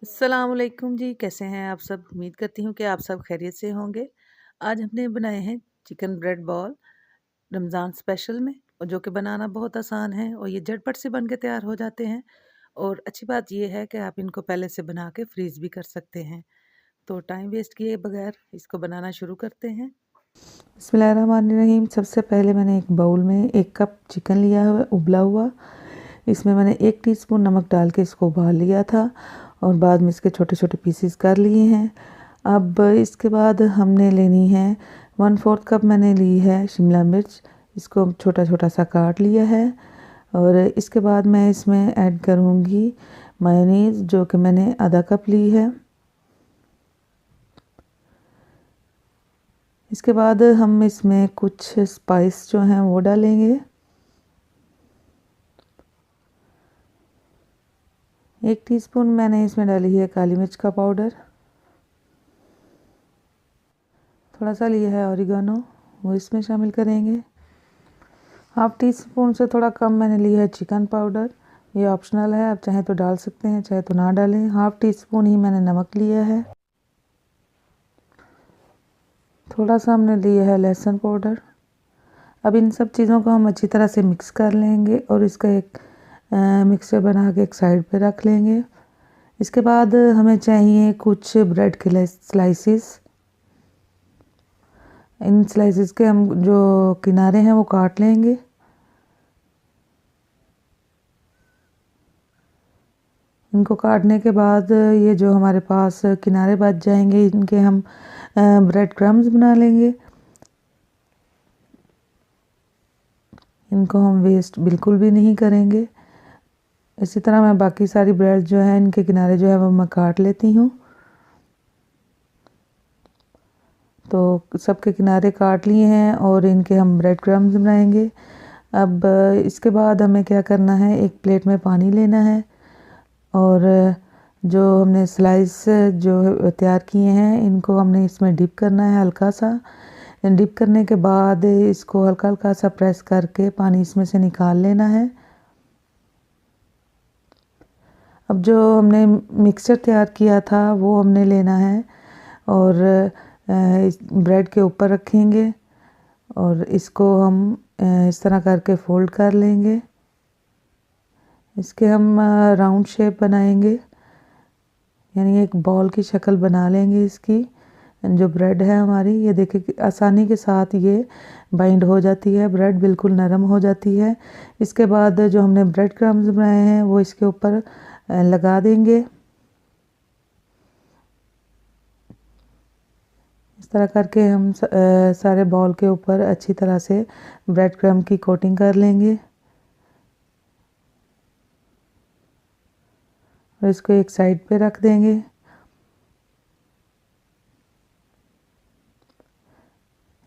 अस्सलामुअलैकुम जी, कैसे हैं आप सब? उम्मीद करती हूँ कि आप सब खैरियत से होंगे। आज हमने बनाए हैं chicken bread ball Ramzan special में, और जो कि बनाना बहुत आसान है और ये झटपट से बन के तैयार हो जाते हैं। और अच्छी बात ये है कि आप इनको पहले से बना के फ्रीज़ भी कर सकते हैं। तो टाइम वेस्ट किए बगैर इसको बनाना शुरू करते हैं। बिस्मिल्लाहिर्रहमानिर्रहीम। सबसे पहले मैंने एक बाउल में 1 कप चिकन लिया हुआ उबला हुआ। इसमें मैंने 1 टीस्पून नमक डाल के इसको उबाल लिया था और बाद में इसके छोटे-छोटे पीसेस कर लिए हैं। अब इसके बाद हमने लेनी है 1/4 कप मैंने ली है शिमला मिर्च, इसको छोटा-छोटा सा काट लिया है। और इसके बाद मैं इसमें ऐड करूँगी मेयोनीज़, जो कि मैंने आधा कप ली है। इसके बाद हम इसमें कुछ स्पाइस जो हैं वो डालेंगे। 1 टीस्पून मैंने इसमें डाली है काली मिर्च का पाउडर। थोड़ा सा लिया है ऑरिगेनो, वो इसमें शामिल करेंगे। हाफ टी स्पून से थोड़ा कम मैंने लिया है चिकन पाउडर, ये ऑप्शनल है, आप चाहें तो डाल सकते हैं, चाहे तो ना डालें। हाफ टी स्पून ही मैंने नमक लिया है। थोड़ा सा हमने लिया है लहसुन पाउडर। अब इन सब चीज़ों को हम अच्छी तरह से मिक्स कर लेंगे और इसका एक मिक्सचर बना के एक साइड पे रख लेंगे। इसके बाद हमें चाहिए कुछ ब्रेड के स्लाइसिस। इन स्लाइसिस के हम जो किनारे हैं वो काट लेंगे। इनको काटने के बाद ये जो हमारे पास किनारे बच जाएंगे, इनके हम ब्रेड क्रम्स बना लेंगे। इनको हम वेस्ट बिल्कुल भी नहीं करेंगे। इसी तरह मैं बाकी सारी ब्रेड जो है इनके किनारे जो है वो मैं काट लेती हूँ। तो सबके किनारे काट लिए हैं और इनके हम ब्रेड क्रम्स बनाएंगे। अब इसके बाद हमें क्या करना है, एक प्लेट में पानी लेना है और जो हमने स्लाइस जो तैयार किए हैं इनको हमने इसमें डिप करना है हल्का सा। डिप करने के बाद इसको हल्का हल्का सा प्रेस करके पानी इसमें से निकाल लेना है। अब जो हमने मिक्सचर तैयार किया था वो हमने लेना है और इस ब्रेड के ऊपर रखेंगे और इसको हम इस तरह करके फोल्ड कर लेंगे। इसके हम राउंड शेप बनाएंगे, यानी एक बॉल की शक्ल बना लेंगे इसकी। जो ब्रेड है हमारी, ये देखिए आसानी के साथ ये बाइंड हो जाती है, ब्रेड बिल्कुल नरम हो जाती है। इसके बाद जो हमने ब्रेड क्रम्स बनाए हैं वो इसके ऊपर लगा देंगे। इस तरह करके हम सारे बॉल के ऊपर अच्छी तरह से ब्रेड क्रम्ब की कोटिंग कर लेंगे और इसको एक साइड पे रख देंगे।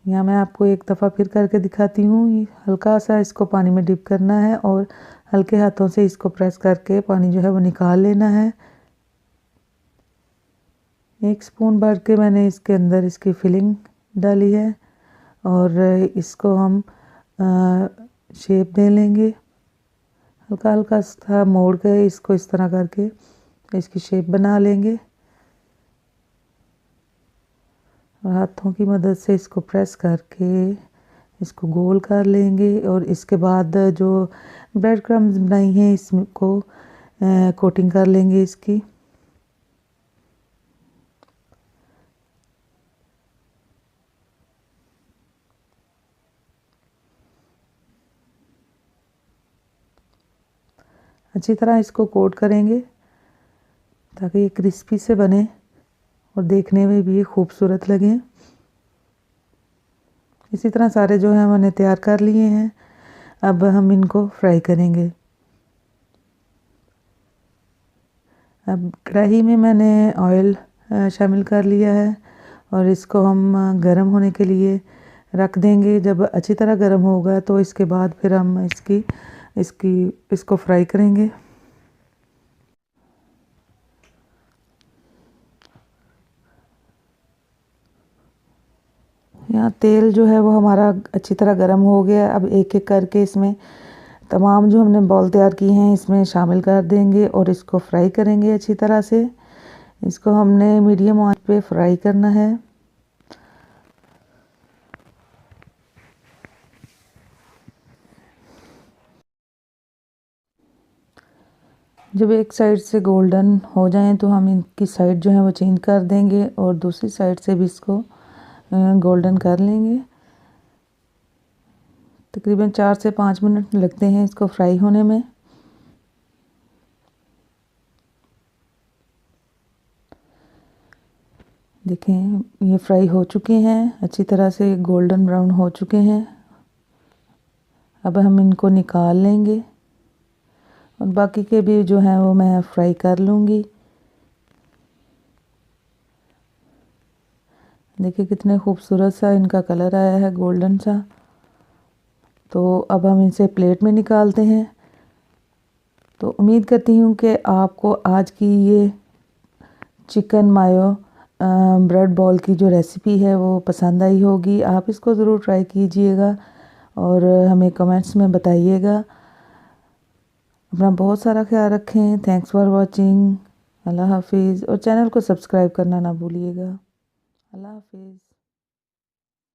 यहाँ मैं आपको एक दफ़ा फिर करके दिखाती हूँ। हल्का सा इसको पानी में डिप करना है और हल्के हाथों से इसको प्रेस करके पानी जो है वो निकाल लेना है। 1 स्पून भर के मैंने इसके अंदर इसकी फिलिंग डाली है और इसको हम शेप दे लेंगे। हल्का हल्का सा मोड़ के इसको इस तरह करके इसकी शेप बना लेंगे और हाथों की मदद से इसको प्रेस करके इसको गोल कर लेंगे और इसके बाद जो ब्रेड क्रम्स बनाई हैं इसको कोटिंग कर लेंगे इसकी। अच्छी तरह इसको कोट करेंगे ताकि ये क्रिस्पी से बने और देखने में भी खूबसूरत लगे। इसी तरह सारे जो हैं मैंने तैयार कर लिए हैं। अब हम इनको फ्राई करेंगे। अब कढ़ाई में मैंने ऑयल शामिल कर लिया है और इसको हम गरम होने के लिए रख देंगे। जब अच्छी तरह गरम होगा तो इसके बाद फिर हम इसको फ्राई करेंगे। यहाँ तेल जो है वो हमारा अच्छी तरह गर्म हो गया। अब एक एक करके इसमें तमाम जो हमने बॉल तैयार की हैं इसमें शामिल कर देंगे और इसको फ्राई करेंगे अच्छी तरह से। इसको हमने मीडियम आंच पे फ्राई करना है। जब एक साइड से गोल्डन हो जाएं तो हम इनकी साइड जो है वो चेंज कर देंगे और दूसरी साइड से भी इसको गोल्डन कर लेंगे। तकरीबन 4 से 5 मिनट लगते हैं इसको फ्राई होने में। देखें ये फ्राई हो चुके हैं, अच्छी तरह से गोल्डन ब्राउन हो चुके हैं। अब हम इनको निकाल लेंगे और बाकी के भी जो है वो मैं फ्राई कर लूँगी। देखिए कितने खूबसूरत सा इनका कलर आया है, गोल्डन सा। तो अब हम इसे प्लेट में निकालते हैं। तो उम्मीद करती हूँ कि आपको आज की ये चिकन मायो ब्रेड बॉल की जो रेसिपी है वो पसंद आई होगी। आप इसको ज़रूर ट्राई कीजिएगा और हमें कमेंट्स में बताइएगा। अपना बहुत सारा ख्याल रखें। Thanks for watching. अल्लाह हाफिज़ और चैनल को सब्सक्राइब करना ना भूलिएगा। अल्लाह हाफिज़।